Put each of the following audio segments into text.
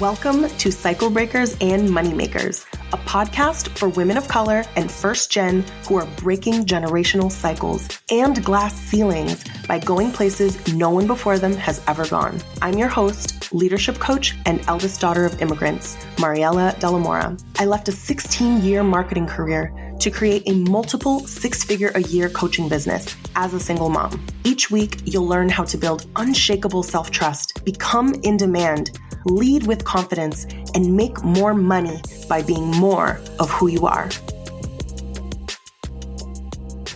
Welcome to Cycle Breakers and Moneymakers, a podcast for women of color and first gen who are breaking generational cycles and glass ceilings by going places no one before them has ever gone. I'm your host, leadership coach, and eldest daughter of immigrants, Mariela De La Mora. I left a 16-year marketing career to create a multiple six-figure-a-year coaching business as a single mom. Each week, you'll learn how to build unshakable self-trust, become in demand, lead with confidence, and make more money by being more of who you are.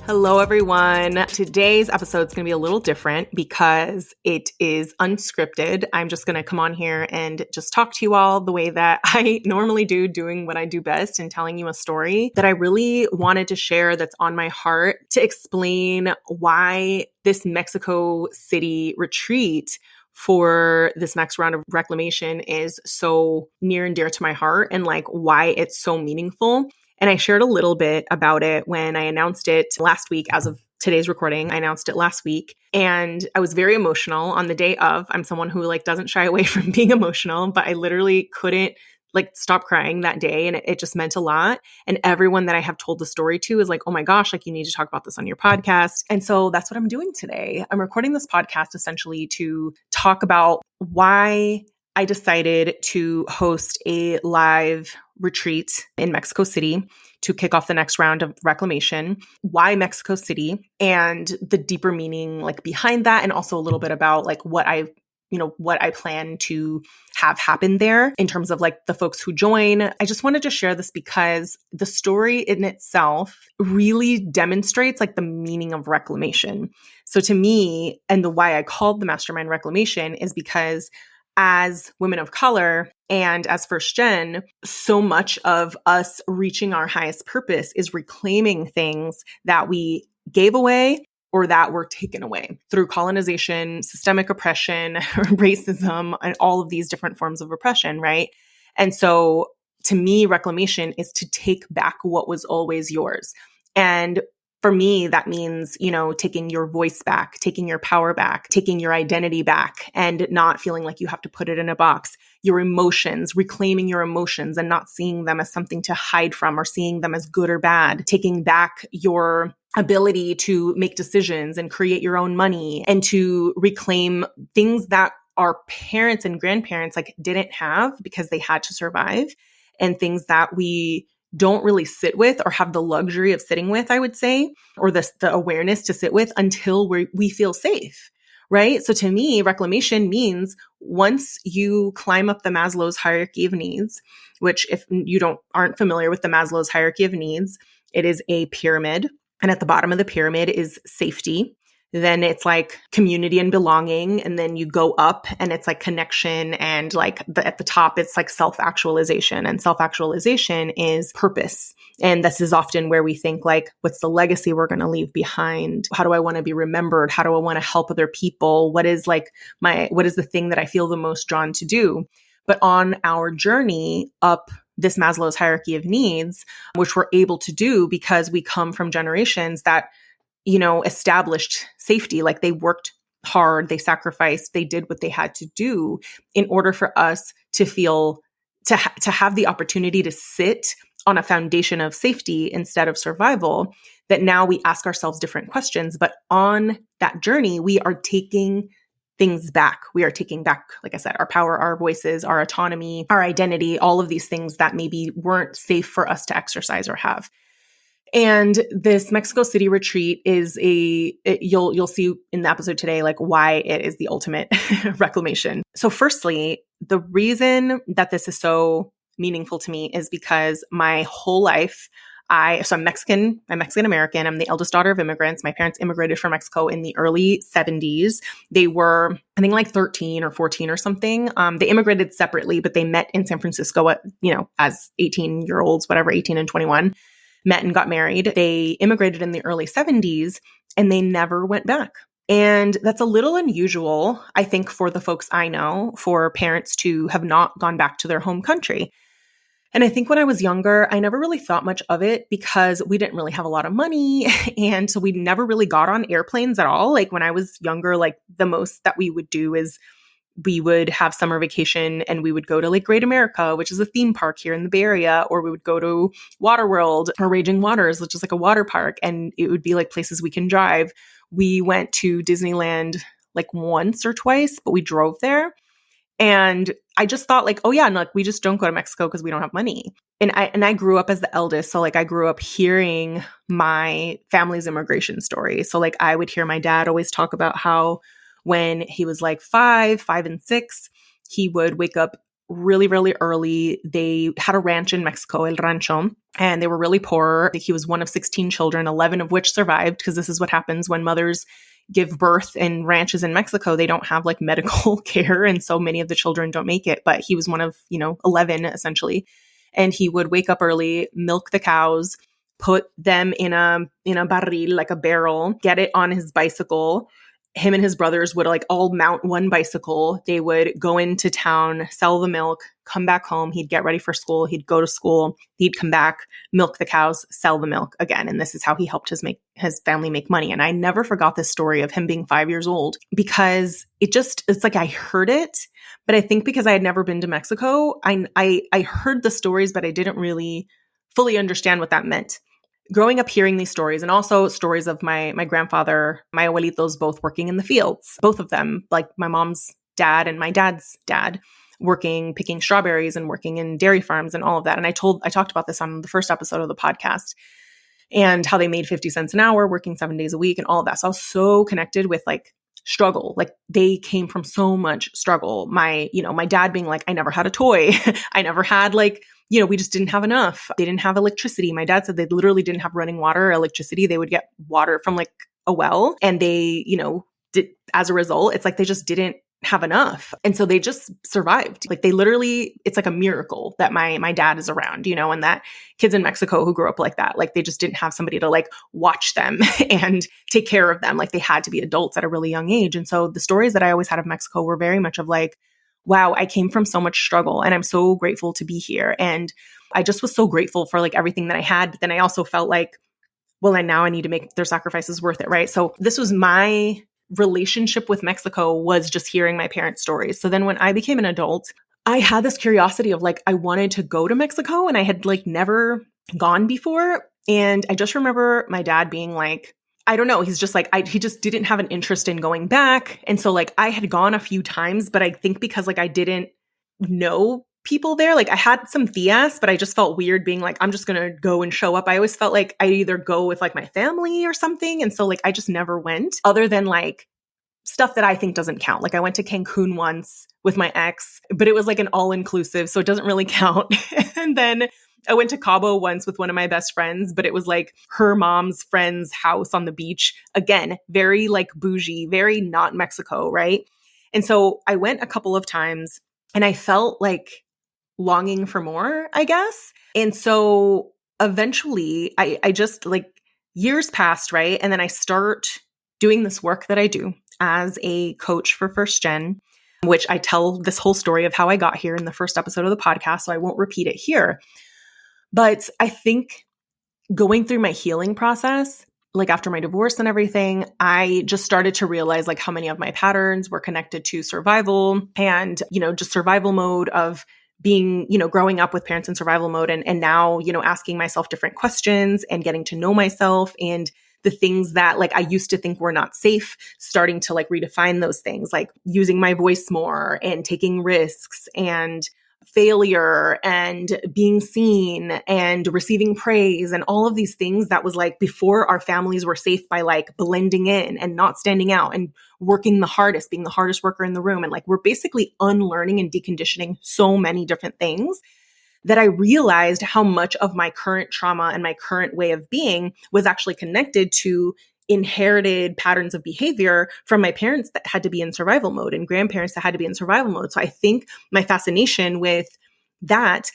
Hello, everyone. Today's episode is going to be a little different because it is unscripted. I'm just going to come on here and just talk to you all the way that I normally do, doing what I do best and telling you a story that I really wanted to share that's on my heart to explain why this Mexico City retreat for this next round of reclamation is so near and dear to my heart and like why it's so meaningful. And I shared a little bit about it when I announced it last week. As of today's recording, I announced it last week. And I was very emotional on the day of. I'm someone who like doesn't shy away from being emotional, but I literally couldn't like stop crying that day. And it just meant a lot. And everyone that I have told the story to is like, oh my gosh, like you need to talk about this on your podcast. And so that's what I'm doing today. I'm recording this podcast essentially to talk about why I decided to host a live retreat in Mexico City to kick off the next round of reclamation. Why Mexico City and the deeper meaning like behind that, and also a little bit about like what I plan to have happen there in terms of like the folks who join. I just wanted to share this because the story in itself really demonstrates like the meaning of reclamation. So to me, and the why I called the mastermind reclamation is because as women of color and as first gen, so much of us reaching our highest purpose is reclaiming things that we gave away or that were taken away through colonization, systemic oppression, racism, and all of these different forms of oppression, right? And so to me, reclamation is to take back what was always yours. And for me, that means, taking your voice back, taking your power back, taking your identity back, and not feeling like you have to put it in a box. Your emotions, reclaiming your emotions and not seeing them as something to hide from or seeing them as good or bad. Taking back your ability to make decisions and create your own money and to reclaim things that our parents and grandparents like didn't have because they had to survive, and things that we don't really sit with or have the luxury of sitting with, I would say, or the awareness to sit with until we feel safe, right? So to me, reclamation means once you climb up the Maslow's hierarchy of needs, which if you aren't familiar with the Maslow's hierarchy of needs, it is a pyramid. And at the bottom of the pyramid is safety. Then it's like community and belonging. And then you go up and it's like connection. And like at the top, it's like self-actualization. And self-actualization is purpose. And this is often where we think like, what's the legacy we're going to leave behind? How do I want to be remembered? How do I want to help other people? What is the thing that I feel the most drawn to do? But on our journey up this Maslow's hierarchy of needs, which we're able to do because we come from generations that established safety, like they worked hard, they sacrificed, they did what they had to do in order for us to feel, to have the opportunity to sit on a foundation of safety instead of survival, that now we ask ourselves different questions. But on that journey, we are taking things back. We are taking back, like I said, our power, our voices, our autonomy, our identity, all of these things that maybe weren't safe for us to exercise or have. And this Mexico City retreat is you'll see in the episode today, like why it is the ultimate reclamation. So firstly, the reason that this is so meaningful to me is because my whole life, I'm Mexican American. I'm the eldest daughter of immigrants. My parents immigrated from Mexico in the early 70s. They were, I think, like 13 or 14 or something. They immigrated separately, but they met in San Francisco as 18-year-olds, whatever, 18 and 21. Met and got married. They immigrated in the early 70s and they never went back. And that's a little unusual, I think, for the folks I know, for parents to have not gone back to their home country. And I think when I was younger, I never really thought much of it because we didn't really have a lot of money. And so we never really got on airplanes at all. Like when I was younger, like the most that we would do is we would have summer vacation and we would go to like Great America, which is a theme park here in the Bay Area, or we would go to Waterworld or Raging Waters, which is like a water park. And it would be like places we can drive. We went to Disneyland like once or twice, but we drove there. And I just thought like, oh yeah, and like we just don't go to Mexico because we don't have money. And I grew up as the eldest. So like I grew up hearing my family's immigration story. So like I would hear my dad always talk about how when he was like 5 and 6, he would wake up really, really early. They had a ranch in Mexico, El Rancho, and they were really poor. He was one of 16 children, 11 of which survived, because this is what happens when mothers give birth in ranches in Mexico. They don't have like medical care. And so many of the children don't make it. But he was one of, 11 essentially. And he would wake up early, milk the cows, put them in a barril, like a barrel, get it on his bicycle. Him and his brothers would like all mount one bicycle. They would go into town, sell the milk, come back home. He'd get ready for school. He'd go to school. He'd come back, milk the cows, sell the milk again. And this is how he helped his family make money. And I never forgot this story of him being 5 years old, because it's like I heard it, but I think because I had never been to Mexico, I heard the stories, but I didn't really fully understand what that meant. Growing up hearing these stories, and also stories of my grandfather, my abuelitos, both working in the fields, both of them, like my mom's dad and my dad's dad, working, picking strawberries and working in dairy farms and all of that. And I talked about this on the first episode of the podcast, and how they made 50 cents an hour, working 7 days a week and all of that. So I was so connected with like struggle. Like they came from so much struggle. My dad being like, I never had a toy. I never had like, we just didn't have enough. They didn't have electricity. My dad said they literally didn't have running water or electricity. They would get water from like a well, and they, as a result, it's like they just didn't have enough. And so they just survived. Like it's like a miracle that my dad is around, and that kids in Mexico who grew up like that, like they just didn't have somebody to like watch them and take care of them. Like they had to be adults at a really young age. And so the stories that I always had of Mexico were very much of like, wow, I came from so much struggle and I'm so grateful to be here. And I just was so grateful for like everything that I had. But then I also felt like, well, now I need to make their sacrifices worth it, right? So this was my relationship with Mexico, was just hearing my parents' stories. So then when I became an adult, I had this curiosity of like, I wanted to go to Mexico, and I had like never gone before. And I just remember my dad being like, I don't know. He's just like, he just didn't have an interest in going back. And so like I had gone a few times, but I think because like I didn't know people there, like I had some tias, but I just felt weird being like, I'm just going to go and show up. I always felt like I'd either go with like my family or something. And so like, I just never went, other than like stuff that I think doesn't count. Like I went to Cancun once with my ex, but it was like an all-inclusive, so it doesn't really count. And then I went to Cabo once with one of my best friends, but it was like her mom's friend's house on the beach. Again, very like bougie, very not Mexico, right? And so I went a couple of times and I felt like longing for more, I guess. And so eventually I just like years passed, right? And then I start doing this work that I do as a coach for First Gen, which I tell this whole story of how I got here in the first episode of the podcast, so I won't repeat it here. But I think going through my healing process, like after my divorce and everything, I just started to realize like how many of my patterns were connected to survival and, just survival mode of being, growing up with parents in survival mode, and now, asking myself different questions and getting to know myself, and the things that like I used to think were not safe, starting to like redefine those things, like using my voice more and taking risks and failure and being seen and receiving praise and all of these things that was like before our families were safe by like blending in and not standing out and working the hardest, being the hardest worker in the room. And like we're basically unlearning and deconditioning so many different things that I realized how much of my current trauma and my current way of being was actually connected to inherited patterns of behavior from my parents that had to be in survival mode and grandparents that had to be in survival mode. So I think my fascination with that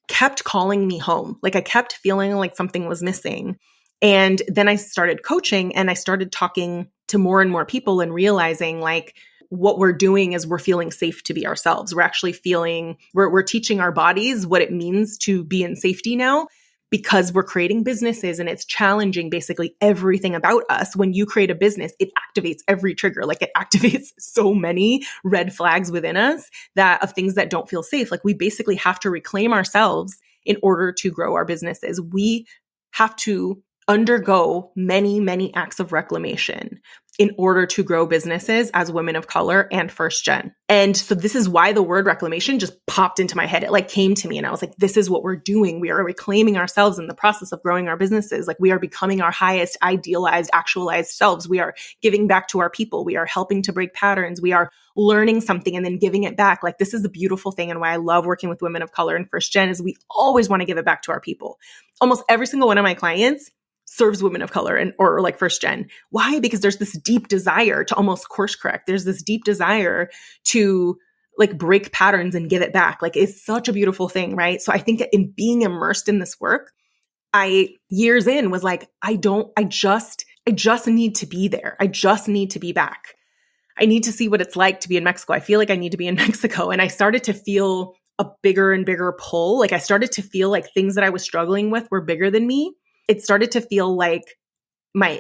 kept calling me home. Like I kept feeling like something was missing. And then I started coaching and I started talking to more and more people and realizing like what we're doing is we're feeling safe to be ourselves. We're actually feeling, we're teaching our bodies what it means to be in safety now, because we're creating businesses and it's challenging basically everything about us. When you create a business, it activates every trigger. Like it activates so many red flags within us that of things that don't feel safe. Like we basically have to reclaim ourselves in order to grow our businesses. We have to undergo many, many acts of reclamation in order to grow businesses as women of color and first gen. And so this is why the word reclamation just popped into my head. It like came to me and I was like, this is what we're doing. We are reclaiming ourselves in the process of growing our businesses. Like we are becoming our highest idealized, actualized selves. We are giving back to our people. We are helping to break patterns. We are learning something and then giving it back. Like this is the beautiful thing. And why I love working with women of color and first gen is we always want to give it back to our people. Almost every single one of my clients serves women of color and or like first gen. Why? Because there's this deep desire to almost course correct. There's this deep desire to like break patterns and give it back. Like it's such a beautiful thing, right? So I think in being immersed in this work, I years in was like, I just need to be there. I just need to be back. I need to see what it's like to be in Mexico. I feel like I need to be in Mexico. And I started to feel a bigger and bigger pull. Like I started to feel like things that I was struggling with were bigger than me. It started to feel like my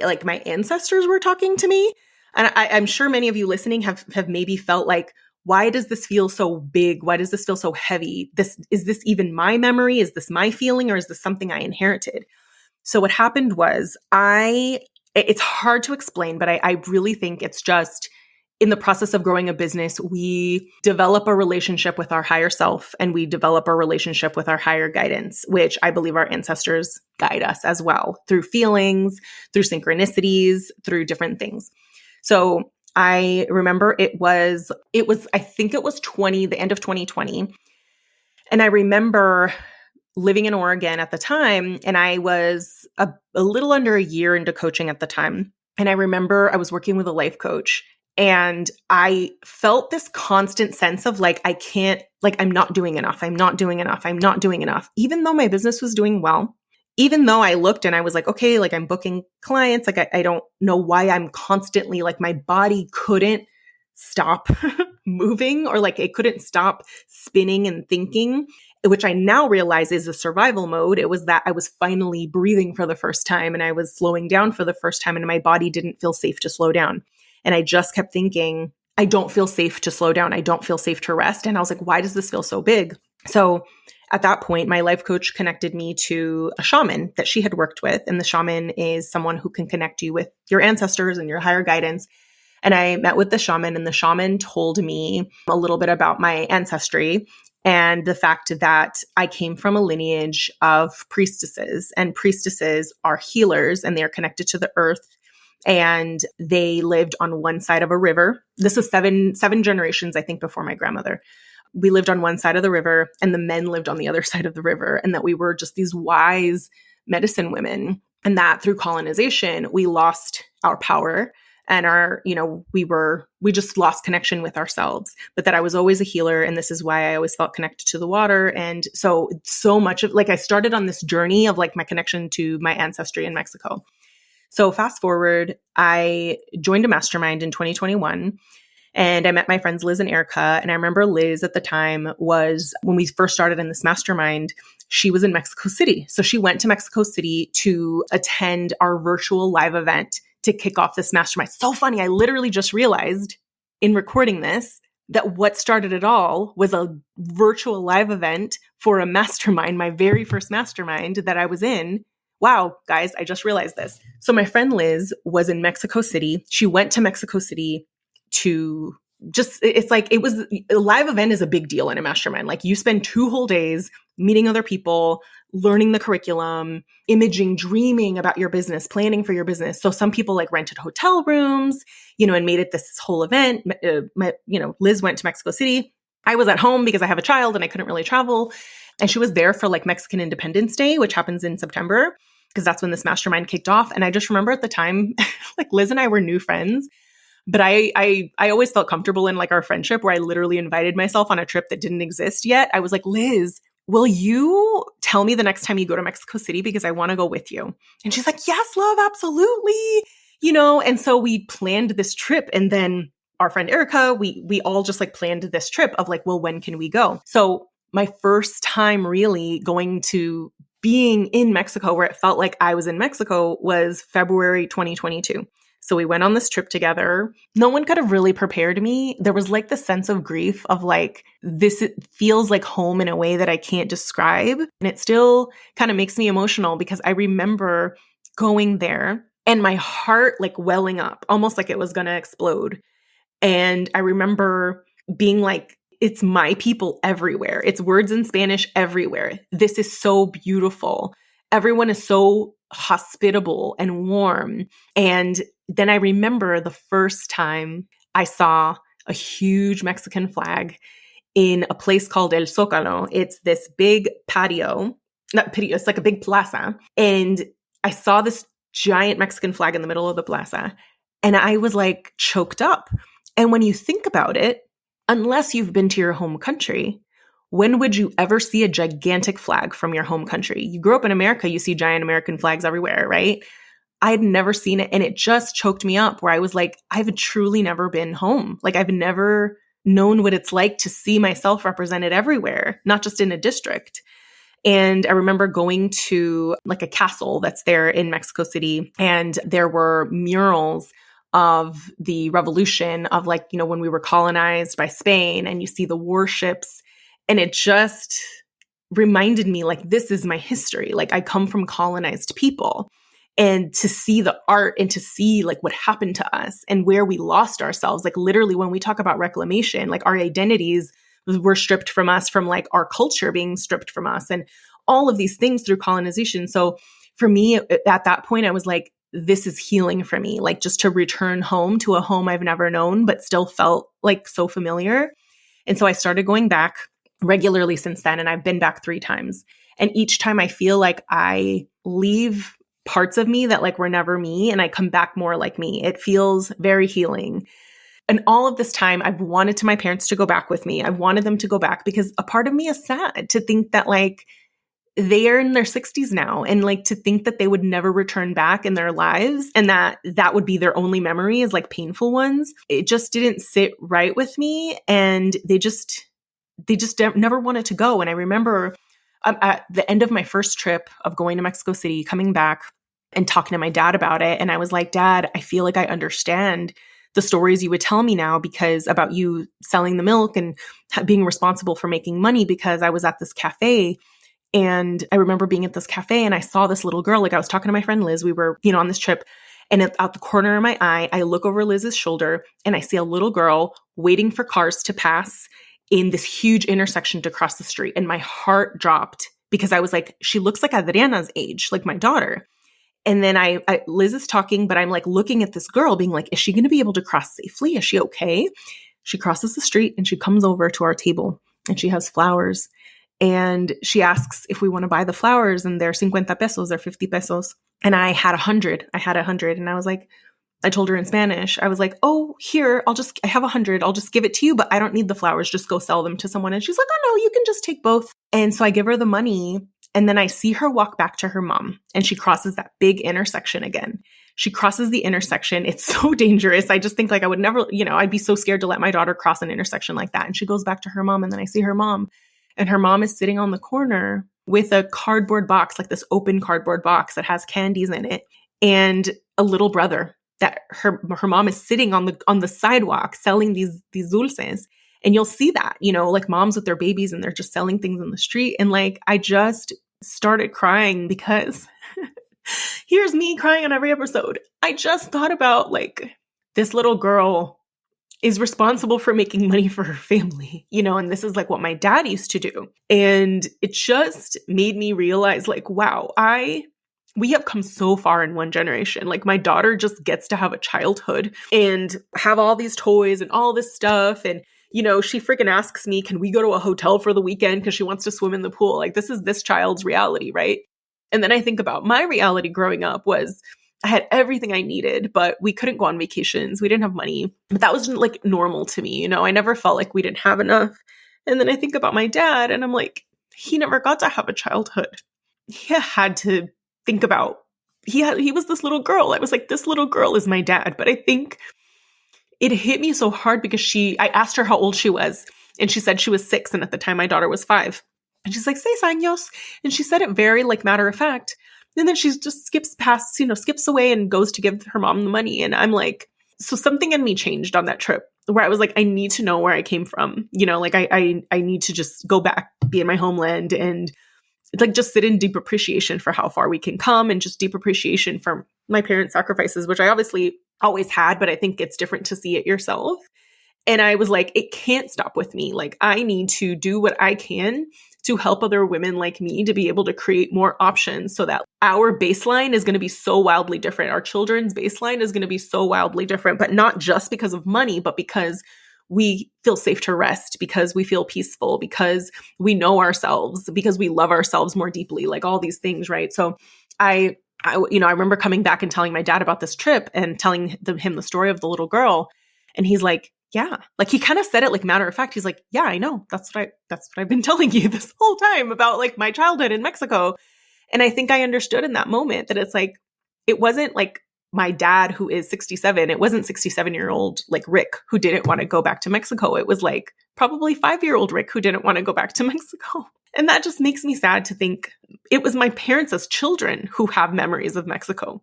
ancestors were talking to me. And I'm sure many of you listening have maybe felt like, why does this feel so big? Why does this feel so heavy? Is this even my memory? Is this my feeling? Or is this something I inherited? So what happened was it's hard to explain, but I really think it's just in the process of growing a business, we develop a relationship with our higher self and we develop a relationship with our higher guidance, which I believe our ancestors guide us as well through feelings, through synchronicities, through different things. So I remember I think it was the end of 2020. And I remember living in Oregon at the time, and I was a little under a year into coaching at the time. And I remember I was working with a life coach. And I felt this constant sense of like, I'm not doing enough. I'm not doing enough. I'm not doing enough. Even though my business was doing well, even though I looked and I was like, okay, like I'm booking clients. Like I don't know why I'm constantly like my body couldn't stop moving or like it couldn't stop spinning and thinking, which I now realize is a survival mode. It was that I was finally breathing for the first time and I was slowing down for the first time and my body didn't feel safe to slow down. And I just kept thinking, I don't feel safe to slow down. I don't feel safe to rest. And I was like, why does this feel so big? So at that point, my life coach connected me to a shaman that she had worked with. And the shaman is someone who can connect you with your ancestors and your higher guidance. And I met with the shaman, and the shaman told me a little bit about my ancestry and the fact that I came from a lineage of priestesses, and priestesses are healers and they are connected to the earth. And they lived on one side of a river. This is seven generations, I think, before my grandmother. We lived on one side of the river and the men lived on the other side of the river. And that we were just these wise medicine women. And that through colonization, we lost our power and we just lost connection with ourselves. But that I was always a healer. And this is why I always felt connected to the water. And so much of like, I started on this journey of like my connection to my ancestry in Mexico. So fast forward, I joined a mastermind in 2021 and I met my friends Liz and Erica. And I remember Liz at the time was, when we first started in this mastermind, she was in Mexico City. So she went to Mexico City to attend our virtual live event to kick off this mastermind. So funny. I literally just realized in recording this that what started it all was a virtual live event for a mastermind, my very first mastermind that I was in. Wow, guys, I just realized this. So my friend Liz was in Mexico City. She went to Mexico City to it's like, it was a live event is a big deal in a mastermind. Like you spend 2 whole days meeting other people, learning the curriculum, imaging, dreaming about your business, planning for your business. So some people like rented hotel rooms, and made it this whole event. Liz went to Mexico City. I was at home because I have a child and I couldn't really travel. And she was there for like Mexican Independence Day, which happens in September, because that's when this mastermind kicked off. And I just remember at the time, like Liz and I were new friends, but I always felt comfortable in like our friendship where I literally invited myself on a trip that didn't exist yet. I was like, Liz, will you tell me the next time you go to Mexico City? Because I want to go with you. And she's like, yes, love, absolutely. And so we planned this trip. And then our friend Erica, we all just like planned this trip of like, well, when can we go? So my first time really going to being in Mexico where it felt like I was in Mexico was February 2022. So we went on this trip together. No one could have really prepared me. There was like the sense of grief of like, this it feels like home in a way that I can't describe. And it still kind of makes me emotional because I remember going there and my heart like welling up, almost like it was going to explode. And I remember being like, it's my people everywhere. It's words in Spanish everywhere. This is so beautiful. Everyone is so hospitable and warm. And then I remember the first time I saw a huge Mexican flag in a place called El Zócalo. It's this big patio, not patio, it's like a big plaza. And I saw this giant Mexican flag in the middle of the plaza. And I was like choked up. And when you think about it, unless you've been to your home country, when would you ever see a gigantic flag from your home country? You grew up in America, you see giant American flags everywhere, right? I had never seen it. And it just choked me up where I was like, I've truly never been home. Like I've never known what it's like to see myself represented everywhere, not just in a district. And I remember going to like a castle that's there in Mexico City, and there were murals of the revolution of like, you know, when we were colonized by Spain, and you see the warships, and it just reminded me like, this is my history. Like I come from colonized people, and to see the art and to see like what happened to us and where we lost ourselves. Like literally when we talk about reclamation, like our identities were stripped from us, from like our culture being stripped from us, and all of these things through colonization. So for me at that point, I was like, this is healing for me, like just to return home to a home I've never known, but still felt like so familiar. And so I started going back regularly since then. And I've been back 3 times. And each time I feel like I leave parts of me that like were never me, and I come back more like me. It feels very healing. And all of this time, I've wanted my parents to go back with me. I wanted them to go back because a part of me is sad to think that like they are in their 60s now, and like to think that they would never return back in their lives, and that would be their only memory is like painful ones. It just didn't sit right with me, and they just never wanted to go. And I remember at the end of my first trip of going to Mexico City, coming back and talking to my dad about it. And I was like, Dad, I feel like I understand the stories you would tell me now because about you selling the milk and being responsible for making money, because I was at this cafe. And I remember being at this cafe and I saw this little girl, like I was talking to my friend Liz, we were, you know, on this trip, and out the corner of my eye, I look over Liz's shoulder and I see a little girl waiting for cars to pass in this huge intersection to cross the street. And my heart dropped because I was like, she looks like Adriana's age, like my daughter. And then Liz is talking, but I'm like looking at this girl being like, is she going to be able to cross safely? Is she okay? She crosses the street and she comes over to our table and she has flowers. And she asks if we want to buy the flowers, and they're 50 pesos, they're 50 pesos. And I had 100. And I was like, I told her in Spanish, I was like, oh, here, I have 100. I'll just give it to you, but I don't need the flowers. Just go sell them to someone. And she's like, oh no, you can just take both. And so I give her the money. And then I see her walk back to her mom, and she crosses that big intersection again. She crosses the intersection. It's so dangerous. I just think like I would never, you know, I'd be so scared to let my daughter cross an intersection like that. And she goes back to her mom, and then I see her mom, and her mom is sitting on the corner with a cardboard box, like this open cardboard box that has candies in it, and a little brother that her mom is sitting on the sidewalk selling these dulces. And you'll see that, you know, like moms with their babies and they're just selling things in the street. And like, I just started crying because here's me crying on every episode. I just thought about like this little girl is responsible for making money for her family, you know, and this is like what my dad used to do. And it just made me realize like, wow, we have come so far in one generation. Like my daughter just gets to have a childhood and have all these toys and all this stuff. And, you know, she freaking asks me, can we go to a hotel for the weekend? Because she wants to swim in the pool. Like this is this child's reality, right? And then I think about my reality growing up was I had everything I needed, but we couldn't go on vacations. We didn't have money. But that was like normal to me. You know, I never felt like we didn't have enough. And then I think about my dad and I'm like, he never got to have a childhood. He had to think about, he was this little girl. I was like, this little girl is my dad. But I think it hit me so hard because I asked her how old she was, and she said she was 6. And at the time my daughter was 5. And she's like, seis años. And she said it very like matter of fact. And then she just skips away and goes to give her mom the money. And I'm like, so something in me changed on that trip where I was like, I need to know where I came from. Like I need to just go back, be in my homeland, and like just sit in deep appreciation for how far we can come, and just deep appreciation for my parents' sacrifices, which I obviously always had, but I think it's different to see it yourself. And I was like, it can't stop with me. Like, I need to do what I can to help other women like me to be able to create more options so that our baseline is going to be so wildly different. Our children's baseline is going to be so wildly different, but not just because of money, but because we feel safe to rest, because we feel peaceful, because we know ourselves, because we love ourselves more deeply, like all these things, right? So I remember coming back and telling my dad about this trip and telling him the story of the little girl. And he's like, yeah, like he kind of said it like matter of fact. He's like, yeah, I know. That's what I've been telling you this whole time about like my childhood in Mexico. And I think I understood in that moment that it's like, it wasn't like my dad who is 67. It wasn't 67-year-old like Rick who didn't want to go back to Mexico. It was like probably 5-year-old Rick who didn't want to go back to Mexico. And that just makes me sad to think it was my parents as children who have memories of Mexico.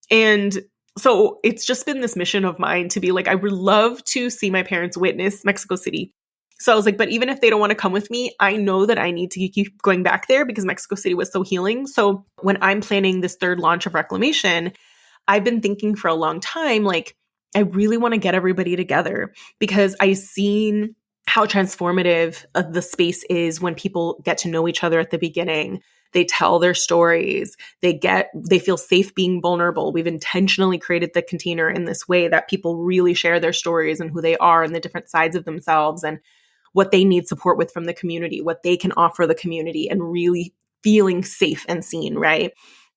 And so it's just been this mission of mine to be like, I would love to see my parents witness Mexico City. So I was like, but even if they don't want to come with me, I know that I need to keep going back there because Mexico City was so healing. So when I'm planning this third launch of Reclamation, I've been thinking for a long time, like, I really want to get everybody together because I've seen how transformative the space is when people get to know each other at the beginning. They tell their stories. They feel safe being vulnerable. We've intentionally created the container in this way that people really share their stories and who they are and the different sides of themselves and what they need support with from the community, what they can offer the community, and really feeling safe and seen, right?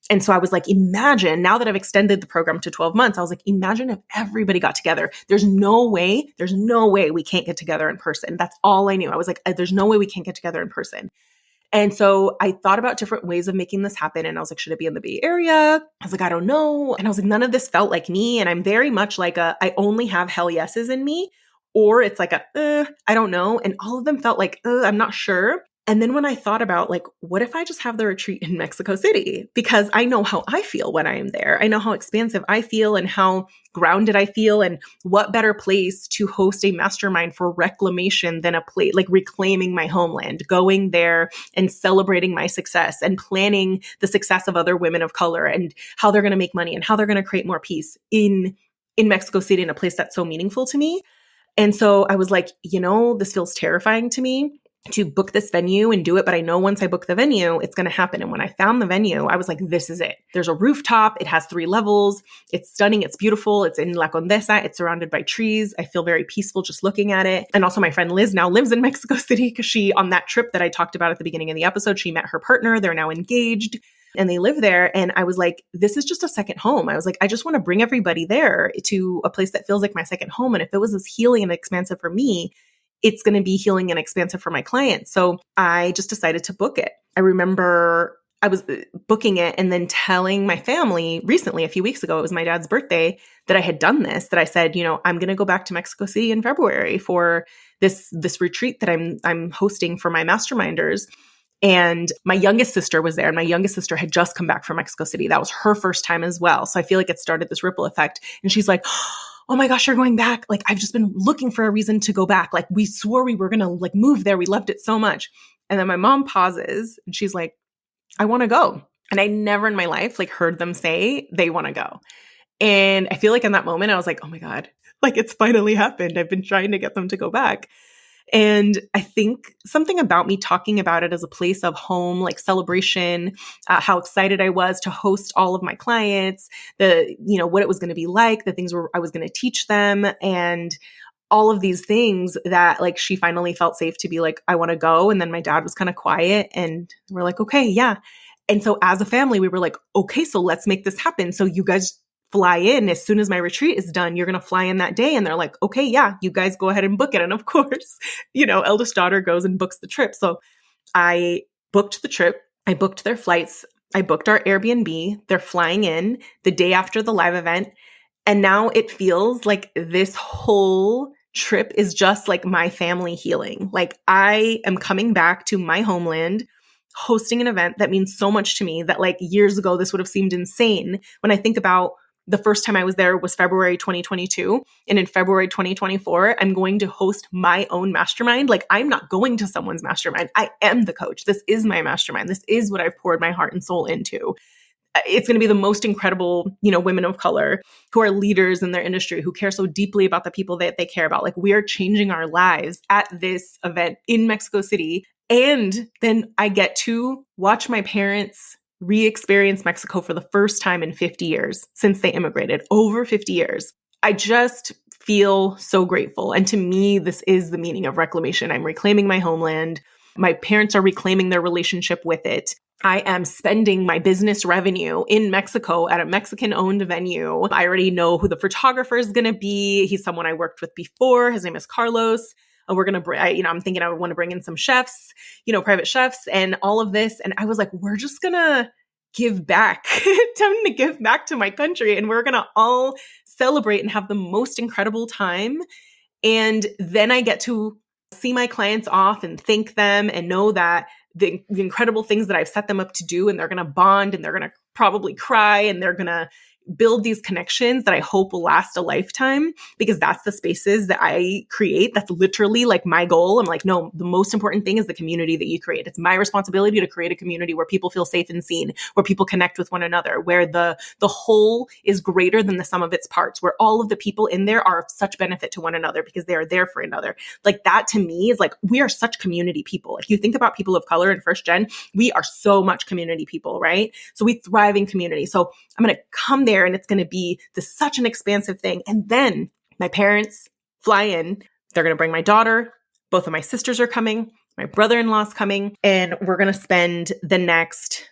And so I was like, imagine now that I've extended the program to 12 months, I was like, imagine if everybody got together. There's no way we can't get together in person. That's all I knew. I was like, there's no way we can't get together in person. And so I thought about different ways of making this happen. And I was like, should it be in the Bay Area? I was like, I don't know. And I was like, none of this felt like me. And I'm very much like I only have hell yeses in me, or it's like I don't know. And all of them felt like, I'm not sure. And then when I thought about like, what if I just have the retreat in Mexico City? Because I know how I feel when I am there. I know how expansive I feel and how grounded I feel. And what better place to host a mastermind for reclamation than a place like reclaiming my homeland, going there and celebrating my success and planning the success of other women of color and how they're going to make money and how they're going to create more peace in Mexico City, in a place that's so meaningful to me. And so I was like, this feels terrifying to me to book this venue and do it. But I know once I book the venue, it's going to happen. And when I found the venue, I was like, this is it. There's a rooftop. It has 3 levels. It's stunning. It's beautiful. It's in La Condesa. It's surrounded by trees. I feel very peaceful just looking at it. And also my friend Liz now lives in Mexico City because she, on that trip that I talked about at the beginning of the episode, she met her partner. They're now engaged and they live there. And I was like, this is just a second home. I was like, I just want to bring everybody there to a place that feels like my second home. And if it was as healing and expansive for me, it's going to be healing and expansive for my clients. So I just decided to book it. I remember I was booking it and then telling my family recently, a few weeks ago, it was my dad's birthday, that I had done this, that I said, I'm going to go back to Mexico City in February for this retreat that I'm hosting for my masterminders. And my youngest sister was there, and my youngest sister had just come back from Mexico City. That was her first time as well. So I feel like it started this ripple effect. And she's like, oh my gosh, you're going back. Like, I've just been looking for a reason to go back. Like, we swore we were going to like move there. We loved it so much. And then my mom pauses and she's like, I want to go. And I never in my life like heard them say they want to go. And I feel like in that moment, I was like, oh my God, like it's finally happened. I've been trying to get them to go back. And I think something about me talking about it as a place of home, like celebration, how excited I was to host all of my clients, what it was going to be like, the things I was going to teach them, and all of these things that like she finally felt safe to be like, I want to go. And then my dad was kind of quiet and we're like, okay, yeah. And so as a family, we were like, okay, so let's make this happen. So you guys fly in as soon as my retreat is done. You're going to fly in that day. And they're like, okay, yeah, you guys go ahead and book it. And of course, eldest daughter goes and books the trip. So I booked the trip. I booked their flights. I booked our Airbnb. They're flying in the day after the live event. And now it feels like this whole trip is just like my family healing. Like I am coming back to my homeland, hosting an event that means so much to me that like years ago, this would have seemed insane. When I think about the first time I was there was February 2022. And in February 2024, I'm going to host my own mastermind. Like I'm not going to someone's mastermind. I am the coach. This is my mastermind. This is what I've poured my heart and soul into. It's going to be the most incredible, women of color who are leaders in their industry, who care so deeply about the people that they care about. Like we are changing our lives at this event in Mexico City. And then I get to watch my parents re-experience Mexico for the first time in 50 years since they immigrated, over 50 years. I just feel so grateful. And to me, this is the meaning of reclamation. I'm reclaiming my homeland. My parents are reclaiming their relationship with it. I am spending my business revenue in Mexico at a Mexican-owned venue. I already know who the photographer is going to be. He's someone I worked with before. His name is Carlos. And we're going to, I'm thinking I would want to bring in some chefs, private chefs and all of this. And I was like, we're just going to give back. Time to give back to my country. And we're going to all celebrate and have the most incredible time. And then I get to see my clients off and thank them and know that the incredible things that I've set them up to do, and they're going to bond and they're going to probably cry and they're going to build these connections that I hope will last a lifetime, because that's the spaces that I create. That's literally like my goal. I'm like, no, the most important thing is the community that you create. It's my responsibility to create a community where people feel safe and seen, where people connect with one another, where the whole is greater than the sum of its parts, where all of the people in there are of such benefit to one another because they are there for another. Like that to me is like, we are such community people. If you think about people of color in first gen, we are so much community people, right? So we thrive in community. So I'm going to come there and it's going to be such an expansive thing. And then my parents fly in. They're going to bring my daughter. Both of my sisters are coming. My brother-in-law's coming. And we're going to spend the next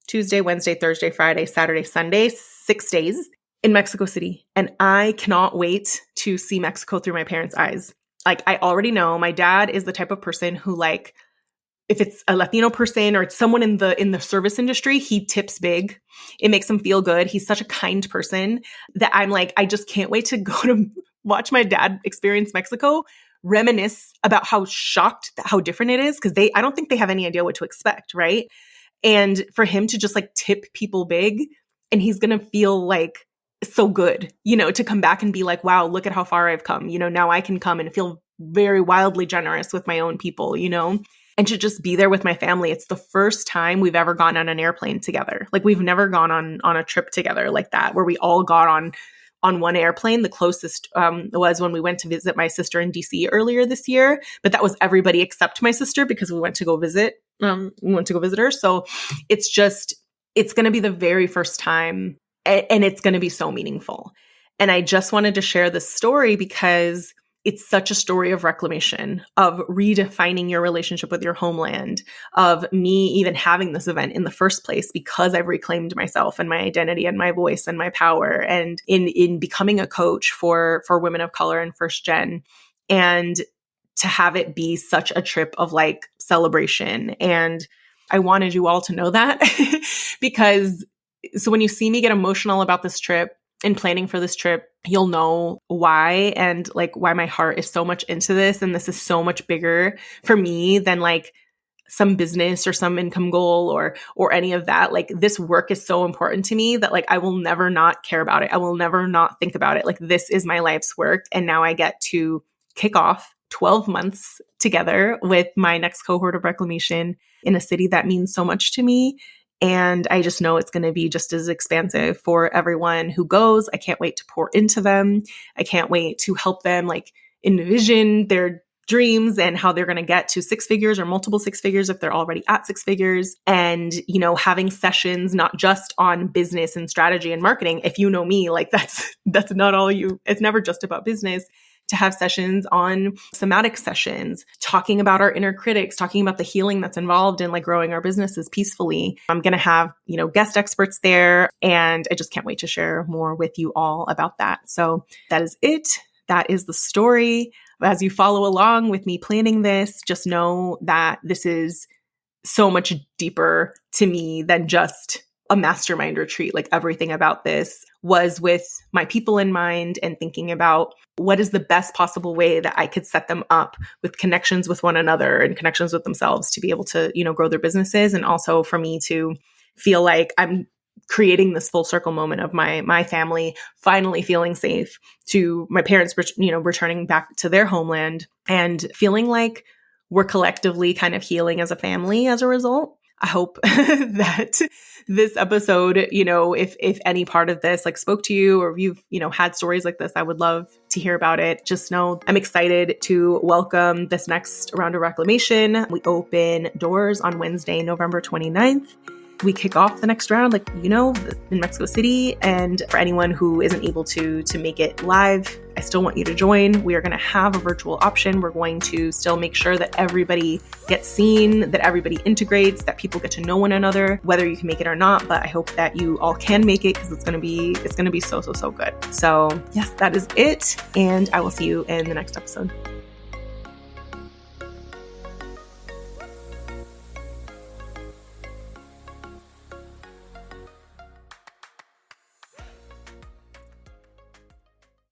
Tuesday, Wednesday, Thursday, Friday, Saturday, Sunday, 6 days in Mexico City. And I cannot wait to see Mexico through my parents' eyes. Like I already know my dad is the type of person who if it's a Latino person or it's someone in the service industry, he tips big. It makes him feel good. He's such a kind person that I'm like, I just can't wait to go to watch my dad experience Mexico, reminisce about how different it is. Cause I don't think they have any idea what to expect. Right. And for him to just tip people big, and he's going to feel so good, to come back and be like, wow, look at how far I've come. Now I can come and feel very wildly generous with my own people, and to just be there with my family. It's the first time we've ever gone on an airplane together. We've never gone on a trip together like that, where we all got on one airplane. The closest was when we went to visit my sister in DC earlier this year, but that was everybody except my sister because we went to go visit. Her. So it's going to be the very first time, and it's going to be so meaningful. And I just wanted to share this story because it's such a story of reclamation, of redefining your relationship with your homeland, of me even having this event in the first place because I've reclaimed myself and my identity and my voice and my power, and in becoming a coach for women of color and first gen, and to have it be such a trip of celebration. And I wanted you all to know that because so when you see me get emotional about this trip, in planning for this trip, you'll know why, and why my heart is so much into this. And this is so much bigger for me than some business or some income goal or any of that. This work is so important to me that I will never not care about it. I will never not think about it. This is my life's work. And now I get to kick off 12 months together with my next cohort of reclamation in a city that means so much to me. And I just know it's going to be just as expansive for everyone who goes. I can't wait to pour into them. I can't wait to help them envision their dreams and how they're going to get to 6 figures or multiple 6 figures if they're already at 6 figures. And, having sessions, not just on business and strategy and marketing. If you know me, that's not all it's never just about business. To have sessions on somatic sessions, talking about our inner critics, talking about the healing that's involved in growing our businesses peacefully. I'm going to have, guest experts there, and I just can't wait to share more with you all about that. So that is it. That is the story. As you follow along with me planning this, just know that this is so much deeper to me than just a mastermind retreat. Everything about this was with my people in mind and thinking about what is the best possible way that I could set them up with connections with one another and connections with themselves to be able to, grow their businesses. And also for me to feel like I'm creating this full circle moment of my family finally feeling safe, to my parents, returning back to their homeland and feeling like we're collectively kind of healing as a family as a result. I hope that this episode, if any part of this spoke to you, or if you've, had stories like this, I would love to hear about it. Just know I'm excited to welcome this next round of reclamation. We open doors on Wednesday, November 29th. We kick off the next round, in Mexico City. And for anyone who isn't able to make it live, I still want you to join. We are going to have a virtual option. We're going to still make sure that everybody gets seen, that everybody integrates, that people get to know one another, whether you can make it or not. But I hope that you all can make it, because it's going to be so good. So yes, that is it. And I will see you in the next episode.